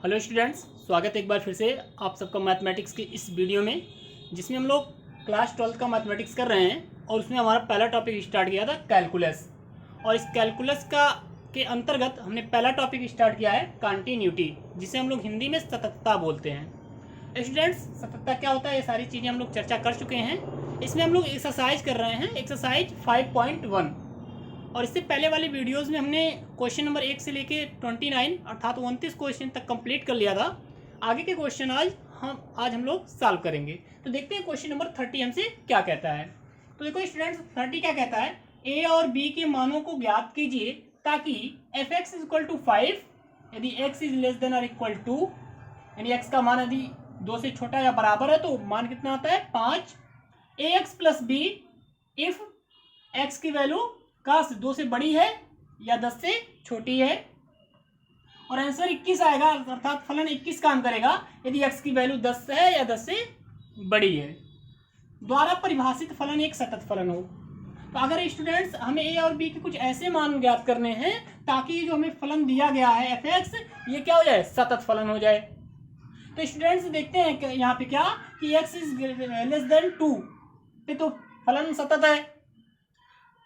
Hello students, स्वागत है एक बार फिर से आप सबका मैथमेटिक्स की इस वीडियो में, जिसमें हम लोग क्लास 12 का मैथमेटिक्स कर रहे हैं। और उसमें हमारा पहला टॉपिक स्टार्ट किया था कैलकुलस। और इस कैलकुलस का के अंतर्गत हमने पहला टॉपिक स्टार्ट किया है कंटिन्यूटी, जिसे हम लोग हिंदी में सततता बोलते हैं। स्टूडेंट्स, सततता क्या होता है ये सारी चीज़ें हम लोग चर्चा कर चुके हैं। इसमें हम लोग एक्सरसाइज कर रहे हैं, एक्सरसाइज 5.1। और इससे पहले वाले वीडियोस में हमने क्वेश्चन नंबर 1 से लेके 29 अर्थात 29 क्वेश्चन तक कंप्लीट कर लिया था। आगे के क्वेश्चन आज हम लोग सॉल्व करेंगे। तो देखते हैं क्वेश्चन नंबर 30 हमसे क्या कहता है। तो देखो स्टूडेंट्स, 30 क्या कहता है, ए और बी के मानों को ज्ञात कीजिए ताकि f x is equal to 5 यदि एक्स इज लेस देन और इक्वल टू, यानी एक्स का मान यदि 2 से छोटा या बराबर है तो मान कितना आता है 5। A x plus b if x की वैल्यू का 2 से बड़ी है या 10 से छोटी है। और आंसर 21 आएगा, अर्थात फलन 21 काम करेगा यदि x की वैल्यू 10 है या 10 से बड़ी है। द्वारा परिभाषित फलन एक सतत फलन हो। तो अगर स्टूडेंट्स हमें a और b के कुछ ऐसे मान ज्ञात करने हैं ताकि जो हमें फलन दिया गया है f(x) ये क्या हो जाए, सतत फलन हो जाए। तो स्टूडेंट्स देखते हैं यहाँ पे क्या कि x इज लेस देन 2 पे तो फलन सतत है।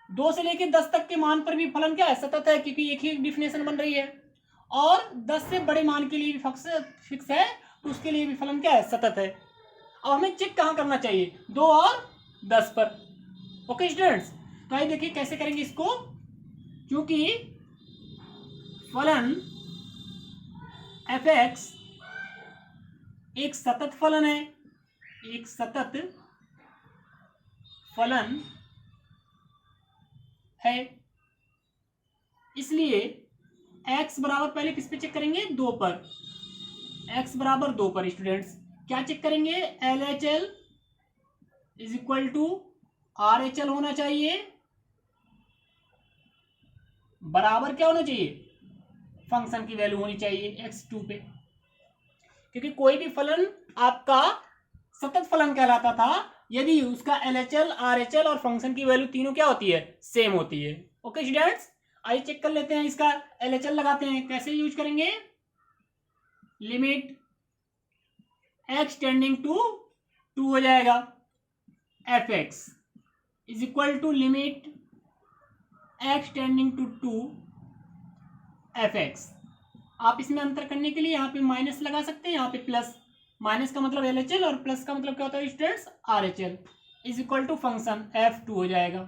2 से लेकर 10 तक के मान पर भी फलन क्या है, सतत है, क्योंकि एक ही डिफिनेशन बन रही है। और 10 से बड़े मान के लिए भी फिक्स है तो उसके लिए भी फलन क्या है, सतत है। अब हमें चेक कहाँ करना चाहिए, 2 और 10 पर। ओके स्टूडेंट्स, तो आइए देखिए कैसे करेंगे इसको। क्योंकि फलन f(x) एक सतत फलन है, एक सतत फलन है, इसलिए x बराबर पहले किस पे चेक करेंगे, 2 पर। x बराबर 2 पर स्टूडेंट्स क्या चेक करेंगे, LHL is equal to RHL होना चाहिए, बराबर क्या होना चाहिए, फंक्शन की वैल्यू होनी चाहिए x2 पे। क्योंकि कोई भी फलन आपका सतत फलन कहलाता था यदि उसका LHL, RHL और फंक्शन की वैल्यू तीनों क्या होती है, सेम होती है। ओके स्टूडेंट्स, आइए चेक कर लेते हैं, इसका LHL लगाते हैं। कैसे यूज करेंगे, लिमिट x टेंडिंग टू 2 हो जाएगा, f(x) is equal to limit x tending to 2 f(x). आप इसमें अंतर करने के लिए यहाँ पे माइनस लगा सकते हैं, यहाँ पे प्लस। माइनस का मतलब LHL और प्लस का मतलब क्या होता है students, RHL is equal to function f2 हो जाएगा।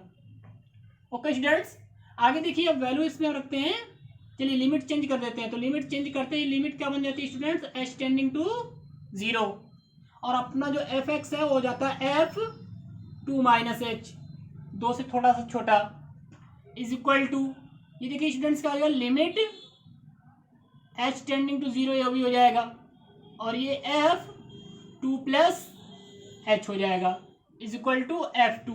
ओके स्टूडेंट्स, आगे देखिए, अब वैल्यू इसमें रखते हैं। चलिए लिमिट चेंज कर देते हैं। तो लिमिट चेंज करते ही लिमिट क्या बन जाती है स्टूडेंट्स, h टेंडिंग टू 0। और अपना जो f(x) है वो हो जाता है f2 माइनस h, 2 से थोड़ा सा छोटा, इज इक्वल टू, ये देखिए स्टूडेंट्स क्या हो जाएगा, लिमिट h टेंडिंग टू 0 ये भी हो जाएगा, और ये f2 प्लस h हो जाएगा, is equal to f2।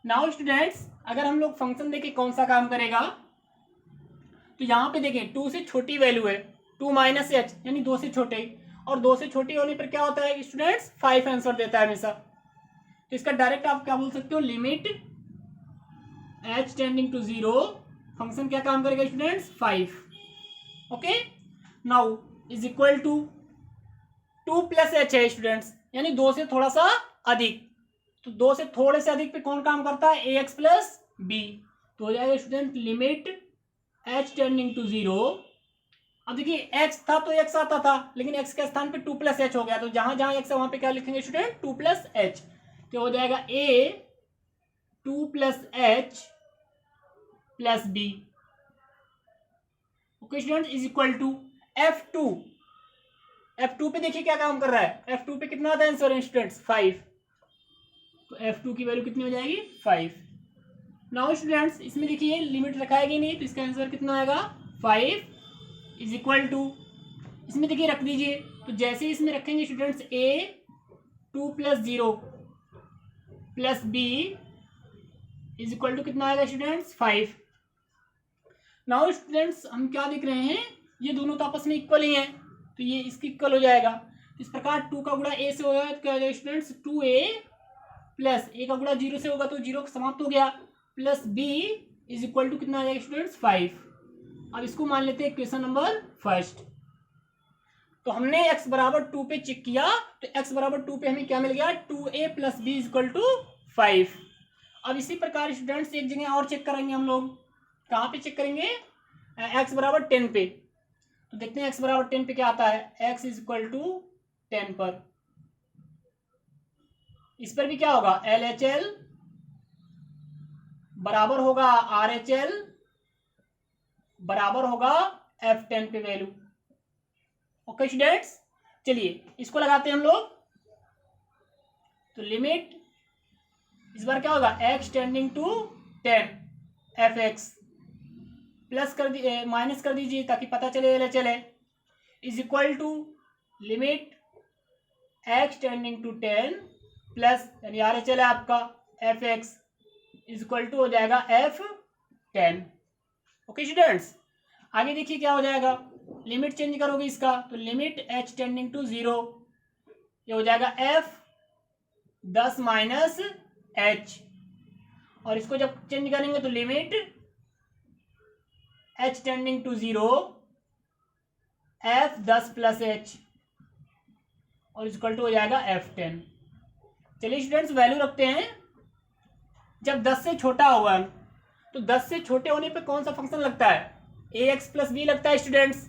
Now students, अगर हम लोग फंक्शन देखें कौन सा काम करेगा, तो यहाँ पे देखें 2 से छोटी वैल्यू है, 2 माइनस h यानी 2 से छोटे, और 2 से छोटी होने पर क्या होता है स्टूडेंट्स, 5 आंसर देता है हमेशा। तो इसका डायरेक्ट आप क्या बोल सकते हो, limit h tending to 0, function क्या काम करेगा students, 5। Okay, now is equal to 2 plus h है स्टूडेंट्स, यानी 2 से थोड़ा सा अधिक। तो 2 से थोड़े से अधिक पे कौन काम करता है, ax प्लस b। तो हो जाएगा student limit h tending to 0। अब देखिए x था तो x आता था, लेकिन x के स्थान पे 2 प्लस h हो गया, तो जहां जहां x है वहां पे क्या लिखेंगे स्टूडेंट, 2 प्लस h। तो हो जाएगा a 2 plus h plus b। Okay student, is equal to f2। f2 पे देखिए क्या काम कर रहा है, f2 पे कितना आता है आंसर स्टूडेंट्स, 5। तो f2 की वैल्यू कितनी हो जाएगी, 5। नाउ स्टूडेंट्स इसमें देखिए लिमिट रखाएगी नहीं, तो इसका आंसर कितना आएगा, 5 इज इक्वल टू, इसमें देखिए रख दीजिए। तो जैसे इसमें रखेंगे students a 2 plus 0 plus b is equal to कितना आएगा स्टूडेंट्स, 5। नाउ स्टूडेंट्स हम क्या देख रहे हैं, ये दोनों तो आपस में इक्वल ही हैं, तो ये इसकी इक्वल हो जाएगा। इस प्रकार 2 का गुणा a से होगा तो क्या हो जाएगा स्टूडेंट्स, 2a प्लस a का गुणा 0 से होगा तो 0 समाप्त हो गया, plus b is equal to कितना आ जाएगा स्टूडेंट्स, 5। अब इसको मान लेते हैं इक्वेशन नंबर फर्स्ट। तो हमने x बराबर 2 पे चेक किया, तो x बराबर 2 पे हमें क्या मिल गया, 2a plus b equal to 5। अब इसी प्रकार स्टूडेंट्स एक जगह और चेक करेंगे हम लोग, कहाँ पे चेक करेंगे, x बराबर 10 पे। तो देखते हैं x बराबर 10 पे क्या आता है, x इज इक्वल टू 10 पर। इस पर भी क्या होगा, LHL बराबर होगा RHL बराबर होगा F10 पे वैल्यू। ओके स्टूडेंट्स, चलिए इसको लगाते हैं हम लोग। तो लिमिट इस बार क्या होगा, x tending to 10 fx plus कर दीजिए, माइनस कर दीजिए ताकि पता चले LHL है, is equal to limit x tending to 10 plus यानी RHL है आपका fx इज इक्वल टू हो जाएगा F10। ओके स्टूडेंट्स, आगे देखिए क्या हो जाएगा, लिमिट चेंज करोगे इसका, तो लिमिट h टेंडिंग टू 0 ये हो जाएगा F10 माइनस h, और इसको जब चेंज करेंगे तो limit h tending to 0 F10 plus h और इक्वल टू हो जाएगा F10। चलिए स्टूडेंट्स वैल्यू रखते हैं। जब 10 से छोटा होगा, तो 10 से छोटे होने पे कौन सा फंक्शन लगता है, ax प्लस बी लगता है स्टूडेंट्स।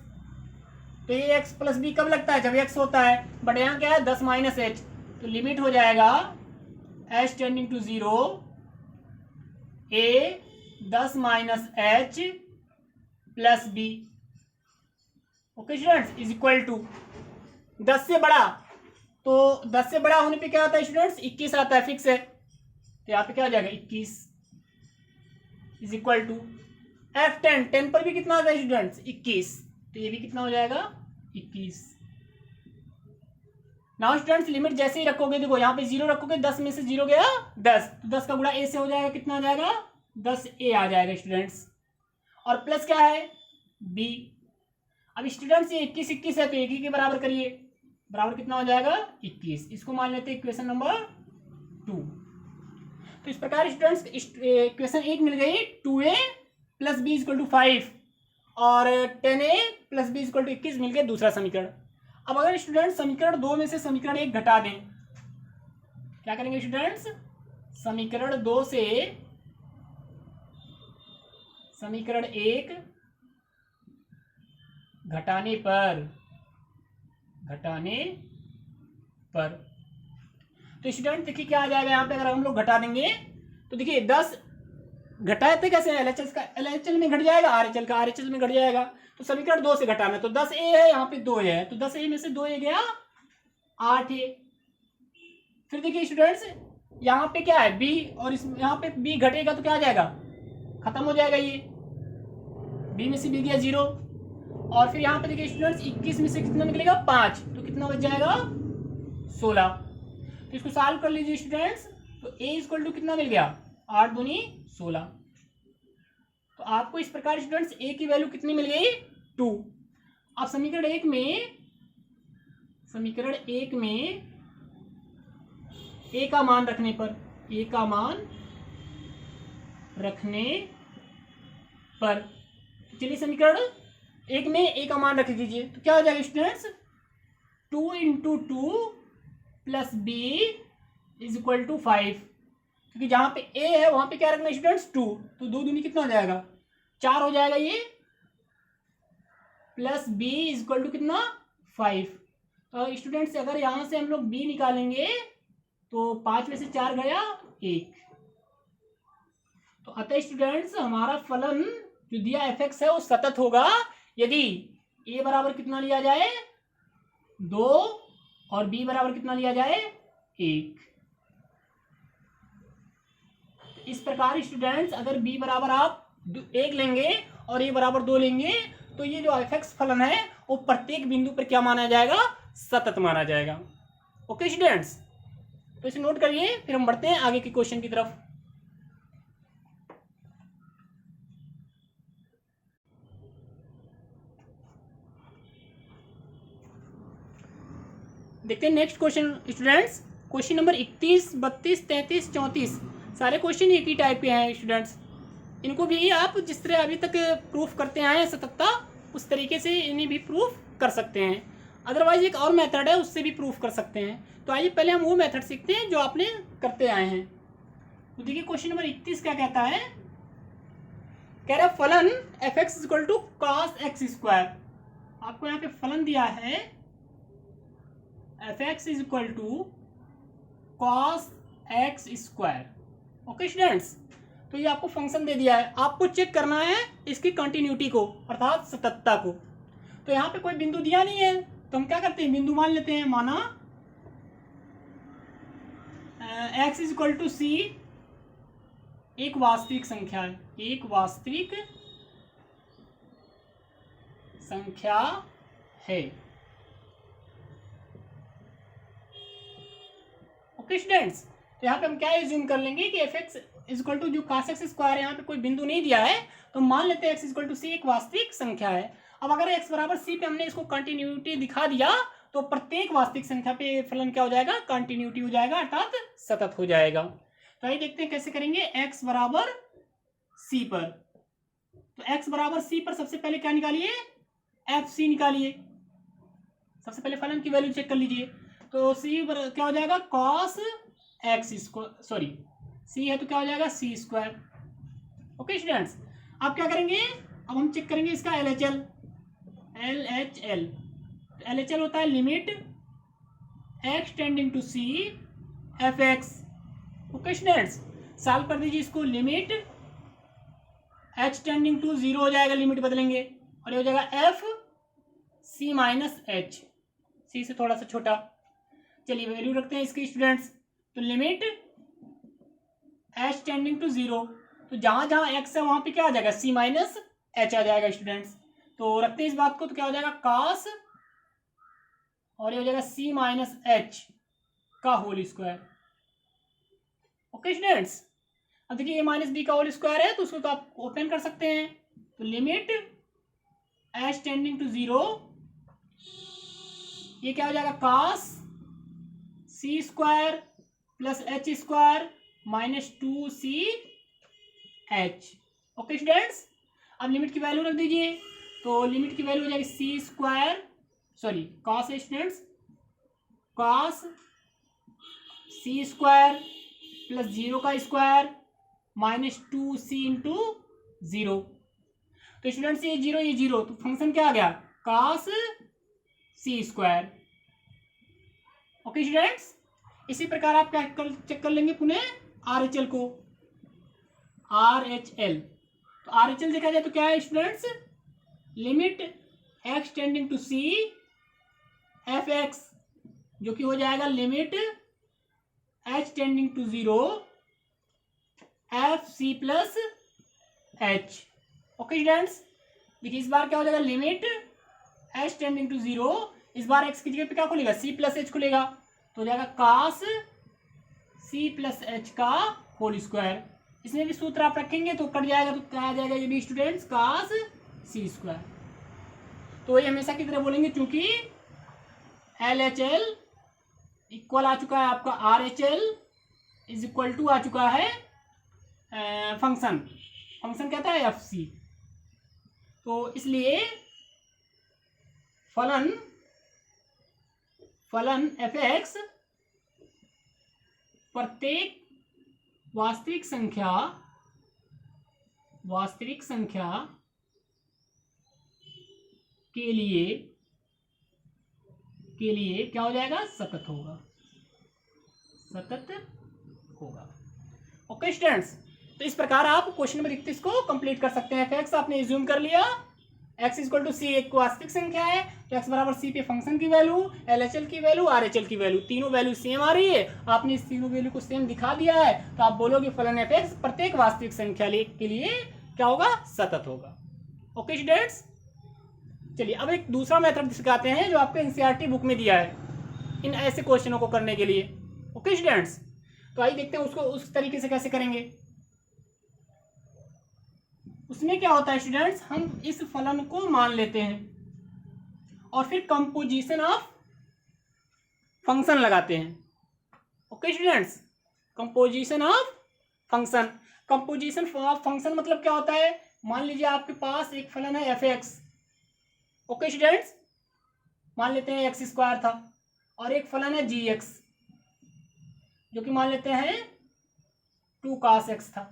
तो ax प्लस बी कब लगता है, जब x होता है, बट यहाँ क्या है 10 माइनस h, तो लिमिट हो जाएगा h tending to 0 a10 minus h plus b. Okay students, is equal to 10 से बड़ा, तो 10 से बड़ा होने पे क्या आता है स्टूडेंट्स, 21 आता है, फिक्स है। तो यहाँ पे क्या हो जाएगा 21 इज इक्वल टू F10, 10 पर भी कितना आता है स्टूडेंट्स 21, तो ये भी कितना हो जाएगा 21। नाउ स्टूडेंट्स लिमिट जैसे ही रखोगे, देखो यहाँ पे 0 रखोगे, 10 में से 0 गया 10, तो 10 का गुणा a से हो जाएगा, कितना आ जाएगा 10a आ जाएगा स्टूडेंट्स, और प्लस क्या है b। अब स्टूडेंट्स ये 21 21 है, तो एक ही के बराबर करिए, बराबर कितना हो जाएगा 21। इसको मान लेते हैं इक्वेशन नंबर 2। तो इस प्रकार स्टूडेंट्स इक्वेशन 1 मिल गई, 2a plus b equal to 5 और 10a plus b equal to 21 मिल गया दूसरा समीकरण। अब अगर स्टूडेंट समीकरण 2 में से समीकरण 1 घटा दें, क्या करेंगे स्टूडेंट्स, समीकरण 2 से समीकरण 1 घटाने पर तो स्टूडेंट देखिए क्या आ जाएगा यहाँ पे, अगर हम लोग घटा देंगे तो देखिए 10 घटाए थे कैसे, LHL का LHL में घट जाएगा, RHL का RHL में घट जाएगा। तो समीकरण 2 से घटाना, तो 10a है, यहाँ पे 2a है, तो 10a में से 2a गया 8a। फिर देखिए स्टूडेंट्स यहाँ पे क्या है b, और इस यहाँ पे b घटेगा तो क्या आ जाएगा, खत्म हो जाएगा, ये b में से b गया 0, और फिर यहाँ पे देखिए स्टूडेंट्स 21 में से कितना निकलेगा 5, तो कितना बच जाएगा 16। तो इसको सॉल्व कर लीजिए स्टूडेंट्स, तो a इक्वल टू कितना मिल गया 8 दूनी 16। तो आपको इस प्रकार स्टूडेंट्स a की वैल्यू कितनी मिल गई 2। अब समीकरण 1 में a का मान रखने पर चलिए समीकरण 1 में a का मान रख दीजिए, तो क्या हो जाएगा students 2 into 2 plus b is equal to 5, क्योंकि जहां पे a है वहां पे क्या रखना है स्टूडेंट्स 2, तो 2 दूनी कितना हो जाएगा 4 हो जाएगा ये, plus b is equal to कितना 5। तो स्टूडेंट्स अगर यहां से हम लोग b निकालेंगे तो 5 में से 4 गया 1, तो अतः स्टूडेंट्स हमारा फलन जो दिया fx है वो सतत होगा यदि a बराबर कितना लिया जाए 2 और b बराबर कितना लिया जाए 1। इस प्रकार स्टूडेंट्स अगर b बराबर आप 1 लेंगे और a बराबर 2 लेंगे, तो ये जो fx फलन है वो प्रत्येक बिंदु पर क्या माना जाएगा, सतत माना जाएगा। ओके स्टूडेंट्स, तो इसे नोट करिए, फिर हम बढ़ते हैं आगे के क्वेश्चन की तरफ। देखते हैं next question students, question number 31, 32, 33, 34 सारे क्वेश्चन एक ही टाइप के हैं स्टूडेंट्स। इनको भी आप जिस तरह अभी तक प्रूफ करते आए हैं सततता, उस तरीके से इन्हें भी प्रूफ कर सकते हैं। अदरवाइज एक और मेथड है, उससे भी प्रूफ कर सकते हैं। तो आइए पहले हम वो मेथड सीखते हैं जो आपने करते आए हैं। तो देखिए क्वेश्चन नंबर 31 क्या कहता है, कह रहा है फलन f x equal to cos x square. आपको यहाँ पे फलन दिया है f x is equal to cos x square. Okay students, तो ये आपको फंक्शन दे दिया है, आपको चेक करना है इसकी कंटिन्यूटी को अर्थात सततता को। तो यहाँ पे कोई बिंदु दिया नहीं है, तो हम क्या करते हैं बिंदु मान लेते हैं। माना x इज इक्वल टू सी एक वास्तविक संख्या है, एक वास्तविक संख्या है। ओके स्टूडेंट्स, तो यहाँ पे हम क्या एज्यूम कर लेंगे कि f x is equal to जो cos x स्क्वायर है, यहाँ पे कोई बिंदु नहीं दिया है, तो मान लेते हैं x इज इक्वल टू सी एक वास्तविक संख्या है। अब अगर x बराबर c पे हमने इसको कंटिन्यूटी दिखा दिया, तो प्रत्येक वास्तविक संख्या पे फलन क्या हो जाएगा, कंटिन्यूटी हो जाएगा अर्थात सतत हो जाएगा। तो आइए देखते हैं कैसे करेंगे। x बराबर c पर, तो x बराबर c पर सबसे पहले क्या निकालिए, एफ सी निकालिए। सबसे पहले फलन की वैल्यू चेक कर लीजिए। तो c क्या हो जाएगा, cos x square, sorry c है तो क्या हो जाएगा सी स्क्वायर। ओके स्टूडेंट्स, अब क्या करेंगे, अब हम चेक करेंगे इसका L H L. L H L होता है limit x tending to c f x. Okay students, solve कर दीजिए इसको। लिमिट एच टेंडिंग टू 0 हो जाएगा, लिमिट बदलेंगे, और ये हो जाएगा एफ सी माइनस एच, सी से थोड़ा सा छोटा। चलिए वैल्यू रखते हैं इसकी स्टूडेंट्स। तो लिमिट एच टेंडिंग टू 0, तो जहां जहां एक्स है वहां पे क्या आ जाएगा, सी माइनस एच आ जाएगा स्टूडेंट्स। तो रखते हैं इस बात को, तो क्या हो जाएगा कॉस, और ये हो जाएगा सी माइनस एच का होल स्क्वायर। ओके स्टूडेंट्स, अब देखिए ए माइनस बी का होल स्क्वायर है, तो उसको तो आप ओपन कर सकते हैं। तो लिमिट एच टेंडिंग टू 0, ये क्या हो जाएगा cos c square plus h square minus 2सी एच। ओके स्टूडेंट्स, अब लिमिट की वैल्यू रख दीजिए। तो लिमिट की वैल्यू हो जाएगी सी स्क्वायर, सॉरी कॉस है students, cos c square plus 0 का स्क्वायर माइनस 2c इंटू 0। तो स्टूडेंट्स ये 0, तो फंक्शन क्या आ गया, cos c square. Okay students, इसी प्रकार आप क्या चेक कर लेंगे पुनः आर एच एल को, आर एच एल। तो आर एच एल देखा जाए तो क्या है students, limit x tending to c f x, जो कि हो जाएगा limit h tending to 0 f c plus h. Okay students, देखिए इस बार क्या हो जाएगा, लिमिट एच टेंडिंग टू 0, इस बार एक्स की जगह पे क्या खुलेगा, सी प्लस एच खुलेगा, तो हो जाएगा कॉस सी प्लस एच का होल स्क्वायर। इसमें भी सूत्र आप रखेंगे तो कट जाएगा, तो क्या आ जाएगा ये भी स्टूडेंट्स, कॉस सी स्क्वायर। तो ये हमेशा की तरह बोलेंगे, क्योंकि एल एच एल इक्वल आ चुका है आपका r H l is equal to आ चुका है फंक्शन कहता है एफ सी। तो इसलिए फलन एफ एक्स प्रत्येक वास्तविक संख्या के लिए क्या हो जाएगा, सतत होगा। ओके स्टूडेंट्स, तो इस प्रकार आप क्वेश्चन नंबर 31 को कंप्लीट कर सकते हैं। एक्स आपने एज्यूम कर लिया, एक्स इक्वल टू सी एक वास्तविक संख्या है, तो एक्स बराबर सी पे फंक्शन की वैल्यू, एल एच एल की वैल्यू, आर एच एल की वैल्यू, तीनों वैल्यू सेम आ रही है। आपने इस तीनों वैल्यू को सेम दिखा दिया है, तो आप बोलोगे फलन एफ एक्स प्रत्येक वास्तविक संख्या के लिए क्या होगा, सतत होगा। ओके स्टूडेंट्स, चलिए अब एक दूसरा मेथड सिखाते हैं जो आपको एनसीईआरटी बुक में दिया है इन ऐसे क्वेश्चनों को करने के लिए। ओके स्टूडेंट्स, तो आइए देखते हैं उसको उस तरीके से कैसे करेंगे। उसमें क्या होता है स्टूडेंट्स, हम इस फलन को मान लेते हैं और फिर कंपोजिशन ऑफ फंक्शन लगाते हैं। Okay students, composition of function, composition of function मतलब क्या होता है, मान लीजिए आपके पास एक फलन है एफ एक्स, ओके स्टूडेंट्स, मान लेते हैं एक्स स्क्वायर था, और एक फलन है जी एक्स जो कि मान लेते हैं 2 cos x था,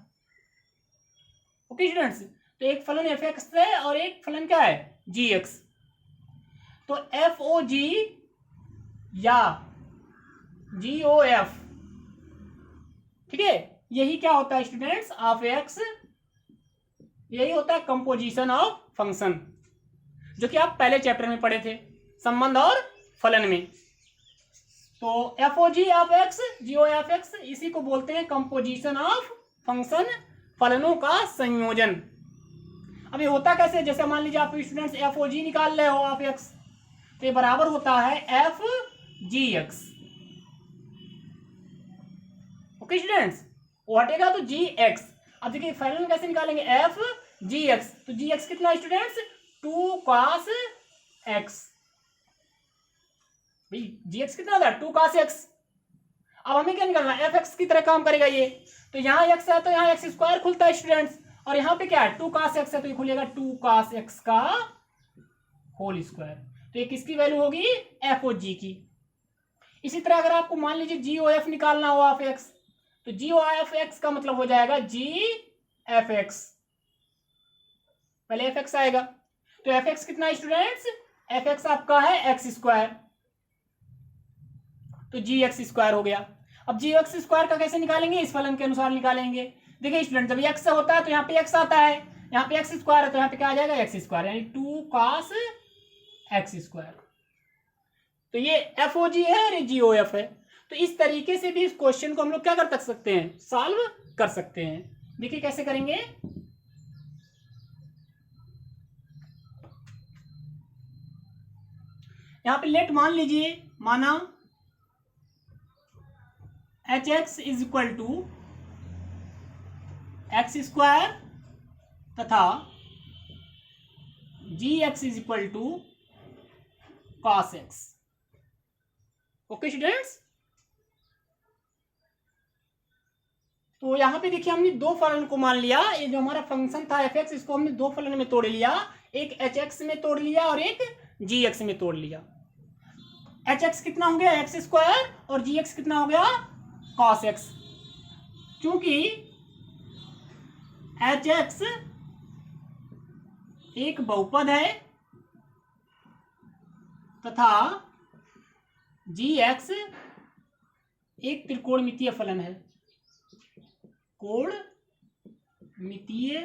ओके स्टूडेंट्स। तो एक फलन एफ एक्स है और एक फलन क्या है जी एक्स। तो एफ ओ जी या जी ओ एफ, ठीक है, यही क्या होता है स्टूडेंट्स ऑफ एक्स, यही होता है कंपोजिशन ऑफ फंक्शन, जो कि आप पहले चैप्टर में पढ़े थे संबंध और फलन में। तो f o g of x, g o f x, इसी को बोलते हैं कंपोजिशन ऑफ फंक्शन, फलनों का संयोजन। अब ये होता कैसे, जैसे मान लीजिए आप स्टूडेंट्स एफ ओ जी निकाल रहे हो ऑफ एक्स, तो ये बराबर होता है F G x, okay students, वो हटेगा तो जी एक्स। अब देखिए फलन कैसे निकालेंगे, एफ जी एक्स, तो जी एक्स कितना है स्टूडेंट्स 2 cos x, जी एक्स कितना होता है 2 cos x। अब हमें क्या निकालना है, एफ एक्स की तरह काम करेगा ये, तो यहाँ एक्स है तो यहाँ एक्स स्क्वायर खुलता है स्टूडेंट्स, और यहाँ पे क्या है 2 cos x है तो ये खुलेगा 2 cos x का होल स्क्वायर। तो ये किसकी वैल्यू होगी, एफ ओ जी की। इसी तरह अगर आपको मान लीजिए जी ओ एफ निकालना हो ऑफ एक्स, तो जी ओ एफ एक्स का मतलब हो जाएगा जी एफ एक्स, पहले एफ एक्स आएगा, तो एफ एक्स कितना है स्टूडेंट्स, एफ एक्स आपका है एक्स स्क्वायर, तो जी एक्स स्क्वायर हो गया। अब जी एक्स स्क्वायर का कैसे निकालेंगे, इस फलन के अनुसार निकालेंगे। देखिए स्टूडेंट जब एक्स होता है तो यहाँ पे एक्स आता है, यहाँ पे एक्स स्क्वायर है तो यहाँ पे क्या आ जाएगा एक्स स्क्वायर, यानी 2 cos एक्स स्क्वायर। तो ये एफ ओ जी है और ये जी ओ एफ है। तो इस तरीके से भी इस क्वेश्चन को हम लोग क्या कर सकते हैं, सॉल्व कर सकते हैं। देखिए कैसे करेंगे, यहां पे लेट मान लीजिए, माना h x is equal to x square तथा g x is equal to cos x, okay students. तो यहां पे देखिए हमने दो फलन को मान लिया, ये जो हमारा फंक्शन था एफ एक्स, इसको हमने दो फलन में तोड़ लिया, एक एच एक्स में तोड़ लिया और एक जी एक्स में तोड़ लिया। एच एक्स कितना हो गया एक्स स्क्वायर और जी एक्स कितना हो गया कॉस एक्स। क्योंकि एच एक्स एक बहुपद है तथा जी एक्स एक त्रिकोणमितीय फलन है, कोणमितीय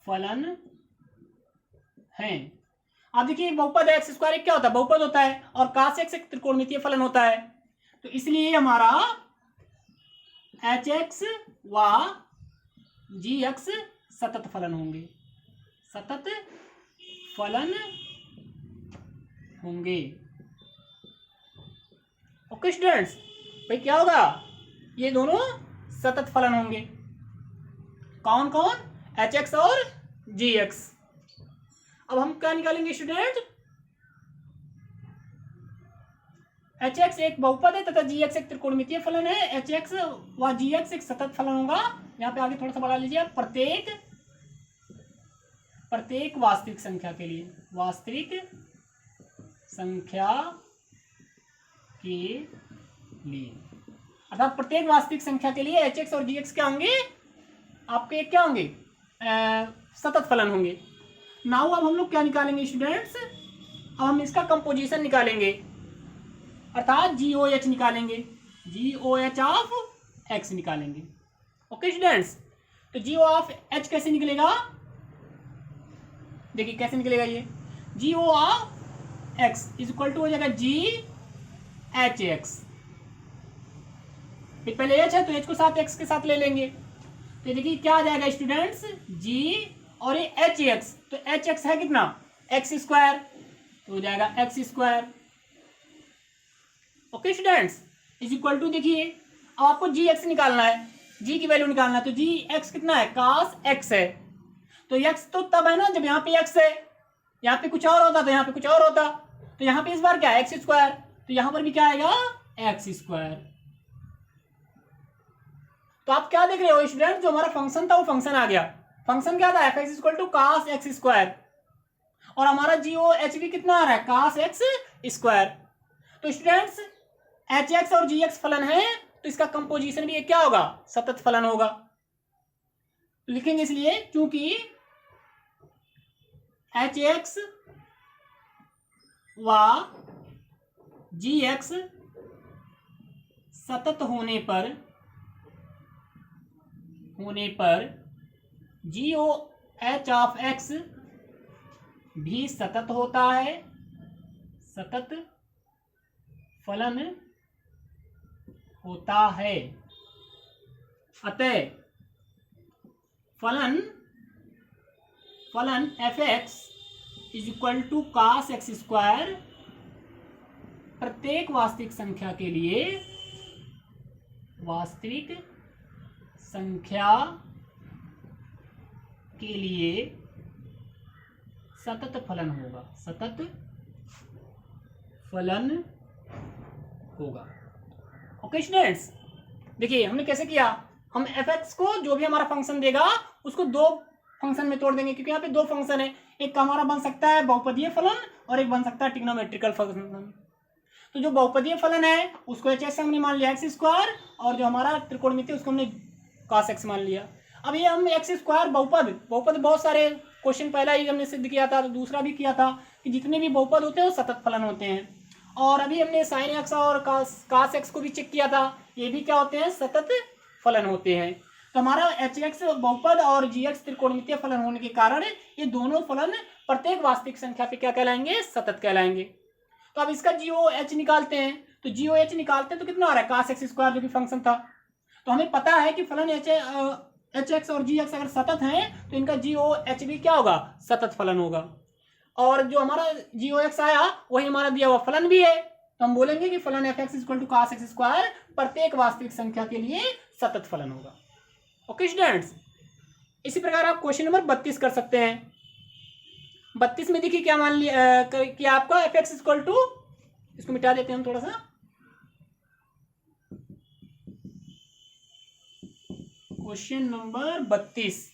फलन है। अब देखिए बहुपद एक्स स्क्वायर क्या होता है, बहुपद होता है, और cos x एक त्रिकोणमितीय फलन होता है, तो इसलिए हमारा एच एक्स व जी एक्स सतत फलन होंगे, सतत फलन होंगे, ओके स्टूडेंट्स। भाई क्या होगा, ये दोनों सतत फलन होंगे, कौन कौन, एच एक्स और जी एक्स। अब हम क्या निकालेंगे स्टूडेंट, एच एक्स एक बहुपद है तथा जी एक्स एक त्रिकोणमितीय फलन है, एच एक्स व जी एक्स एक सतत फलन होगा। यहाँ पे आगे थोड़ा सा बढ़ा लीजिए, प्रत्येक वास्तविक संख्या के लिए, वास्तविक संख्या के लिए, अर्थात प्रत्येक वास्तविक संख्या के लिए एच एक्स और जी एक्स क्या होंगे, आपके क्या होंगे, सतत फलन होंगे। नाउ अब हम लोग क्या निकालेंगे स्टूडेंट्स, अब हम इसका कंपोजिशन निकालेंगे, अर्थात जी ओ एच निकालेंगे, जी ओ एच ऑफ एक्स निकालेंगे, ओके स्टूडेंट्स। तो जी ओ ऑफ एच कैसे निकलेगा, देखिए कैसे निकलेगा, ये g o of x is equal to हो जाएगा जी एच एक्स, पहले एच है तो एच को साथ एक्स के साथ ले लेंगे, तो देखिए क्या आ जाएगा स्टूडेंट्स, जी और ये एच एक्स, तो एच एक्स है कितना एक्स स्क्वायर, तो हो जाएगा x square, okay students, is equal to, देखिए अब आपको जी एक्स निकालना है, जी की वैल्यू निकालना है, तो जी एक्स कितना है cos एक्स है, तो एक्स तो तब है ना जब यहाँ पे एक्स है, यहाँ पे कुछ और होता तो यहाँ पे कुछ और होता, तो यहाँ पे इस बार क्या है एक्स स्क्वायर, तो यहाँ पर भी क्या आएगा एक्स स्क्वायर। तो आप क्या देख रहे हो स्टूडेंट, जो हमारा फंक्शन था वो फंक्शन आ गया। फंक्शन क्या था, f x equal to cos x square, और हमारा जी ओ एच भी कितना आ रहा है, cos x स्क्वायर। तो स्टूडेंट्स एच एक्स और जी एक्स फलन है, तो इसका कंपोजिशन भी क्या होगा, सतत फलन होगा। लिखेंगे इसलिए क्योंकि एच एक्स व जी एक्स सतत होने पर जी ओ एच ऑफ एक्स भी सतत होता है, सतत फलन होता है। अतः फलन f x is equal to cos x square प्रत्येक वास्तविक संख्या के लिए सतत फलन होगा, सतत फलन होगा। ओके स्टूडेंट्स, देखिए हमने कैसे किया, हम एफ एक्स को जो भी हमारा फंक्शन देगा उसको दो फंक्शन में तोड़ देंगे, क्योंकि यहाँ पे दो फंक्शन है, एक हमारा बन सकता है बहुपदीय फलन और एक बन सकता है ट्रिग्नोमेट्रिकल फलन। तो जो बहुपदीय फलन है उसको एच एक्स हमने मान लिया एक्स स्क्वायर, और जो हमारा त्रिकोणमिति उसको हमने cos एक्स मान लिया। अब ये हम एक्स स्क्वायर बहुपद बहुत सारे क्वेश्चन पहला ही हमने सिद्ध किया था, तो दूसरा भी किया था कि जितने भी बहुपद होते हैं वो सतत फलन होते हैं। और अभी हमने साइन एक्स और cos एक्स को भी चेक किया था, ये भी क्या होते हैं, सतत फलन होते हैं। तो हमारा एच एक्स बहुपद और जी एक्स त्रिकोणमितीय फलन होने के कारण ये दोनों फलन प्रत्येक वास्तविक संख्या पे क्या कहलाएंगे, सतत कहलाएंगे। तो अब इसका जी ओ एच निकालते हैं, तो जी ओ एच निकालते हैं तो कितना आ रहा है, cos एक्स स्क्वायर जो कि फंक्शन था। तो हमें पता है कि फलन एच एक्स और जी एक्स अगर सतत हैं तो इनका जी ओ एच भी क्या होगा, सतत फलन होगा। और जो हमारा जी ओ एक्स आया वही हमारा दिया हुआ फलन भी है, तो हम बोलेंगे कि फलन f x equal to cos x square प्रत्येक वास्तविक संख्या के लिए सतत फलन होगा। ओके स्टूडेंट्स, इसी प्रकार आप क्वेश्चन नंबर 32 कर सकते हैं। 32 में देखिए क्या मान लिया कि आपका एफ एक्स इक्वल टू, इसको मिटा देते हैं हम थोड़ा सा, क्वेश्चन नंबर 32,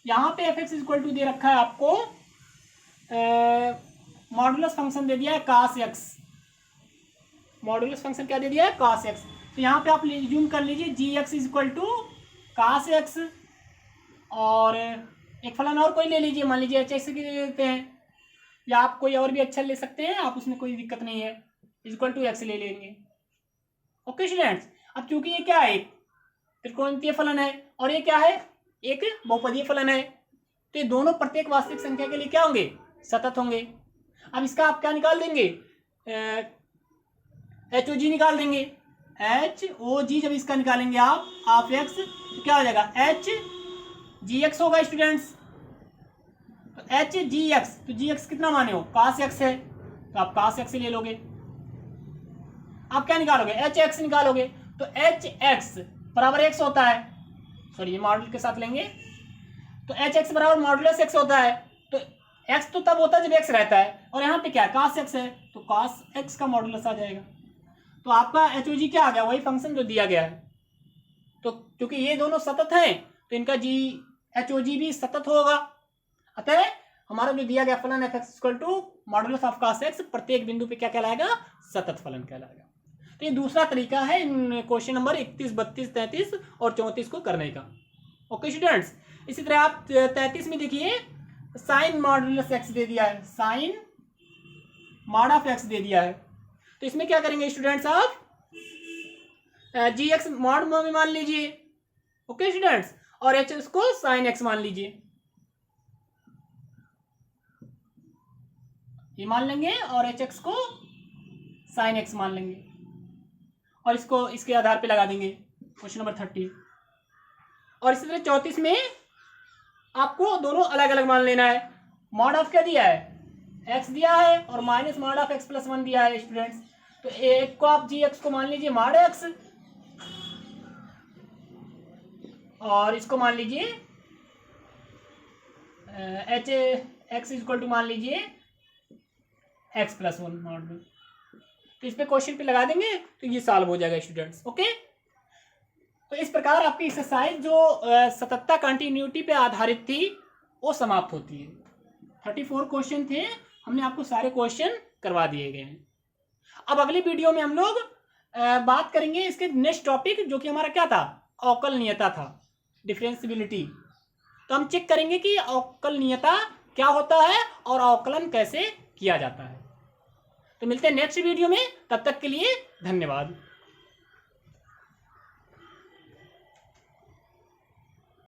यहां पे एफ एक्स इक्वल टू दे रखा है आपको, मॉडुलस फंक्शन दे दिया है cos एक्स, मॉडुलस फंक्शन क्या दे दिया है, cos एक्स। तो यहाँ पे आप जूम कर लीजिए g x is equal to cos x, और एक फलन और कोई ले लीजिए, मान लीजिए एच एक्स ले लेते हैं, या आप कोई और भी अच्छा ले सकते हैं, आप उसमें कोई दिक्कत नहीं है, इज इक्वल टू एक्स ले लेंगे। ओके स्टूडेंट्स, अब चूंकि ये क्या है, त्रिकोणमितीय फलन है और ये क्या है, एक बहुपदीय फलन है, तो ये दोनों प्रत्येक वास्तविक संख्या के लिए क्या होंगे, सतत होंगे। अब इसका आप क्या निकाल देंगे, एच ओ जी निकाल देंगे, एच ओ जी जब इसका निकालेंगे आप ऑफ एक्स तो क्या हो जाएगा, एच जी एक्स होगा स्टूडेंट्स। तो एच जी एक्स, तो जी एक्स कितना माने हो, cos एक्स है, तो आप cos एक्स ले लोगे। आप क्या निकालोगे, एच एक्स निकालोगे, तो एच एक्स बराबर एक्स होता है, सॉरी ये मॉडल के साथ लेंगे, तो एच एक्स बराबर मॉडुलस एक्स होता है। तो एक्स तो तब होता है जब एक्स रहता है, और यहाँ पे क्या है, cos एक्स है, तो cos एक्स का मॉडुलस आ जाएगा। तो आपका एच ओ जी क्या आ गया, वही फंक्शन जो दिया गया है। तो क्योंकि ये दोनों सतत हैं तो इनका जी एच ओ जी भी सतत होगा। अतः हमारा जो दिया गया फलन f x equal to modulus of cos x प्रत्येक बिंदु पे क्या कहलाएगा, सतत फलन कहलाएगा। तो ये दूसरा तरीका है इन क्वेश्चन नंबर 31, 32, 33 और 34 को करने का। ओके स्टूडेंट्स, इसी तरह आप 33 में देखिए साइन मॉडुलस एक्स दे दिया है, साइन मॉड ऑफ एक्स दे दिया है। तो इसमें क्या करेंगे स्टूडेंट्स, आप जी एक्स मॉड में मान लीजिए, ओके स्टूडेंट्स, और एच एक्स को साइन एक्स मान लीजिए, ये मान लेंगे, और एच एक्स को साइन एक्स मान लेंगे, और इसको इसके आधार पे लगा देंगे क्वेश्चन नंबर 30। और इसी तरह 34 में आपको दोनों अलग अलग मान लेना है। मॉड ऑफ क्या दिया है, एक्स दिया है, और minus mod of x plus 1 दिया है स्टूडेंट्स। तो एक को आप जी एक्स को मान लीजिए मॉड एक्स, और इसको मान लीजिए एच एक्स इक्वल टू मान लीजिए एक्स प्लस 1 मॉड में। तो इस पे क्वेश्चन पे लगा देंगे तो ये सॉल्व हो जाएगा स्टूडेंट्स। ओके, प्रकार आपकी एक्सरसाइज जो सततता कंटिन्यूटी पे आधारित थी वो समाप्त होती है। 34 क्वेश्चन थे, हमने आपको सारे क्वेश्चन करवा दिए गए हैं। अब अगली वीडियो में हम लोग बात करेंगे इसके नेक्स्ट टॉपिक, जो कि हमारा क्या था, अवकलनीयता था, डिफरेंशियबिलिटी। तो हम चेक करेंगे कि अवकलनीयता क्या होता है और अवकलन कैसे किया जाता है। तो मिलते हैं नेक्स्ट वीडियो में, तब तक के लिए धन्यवाद।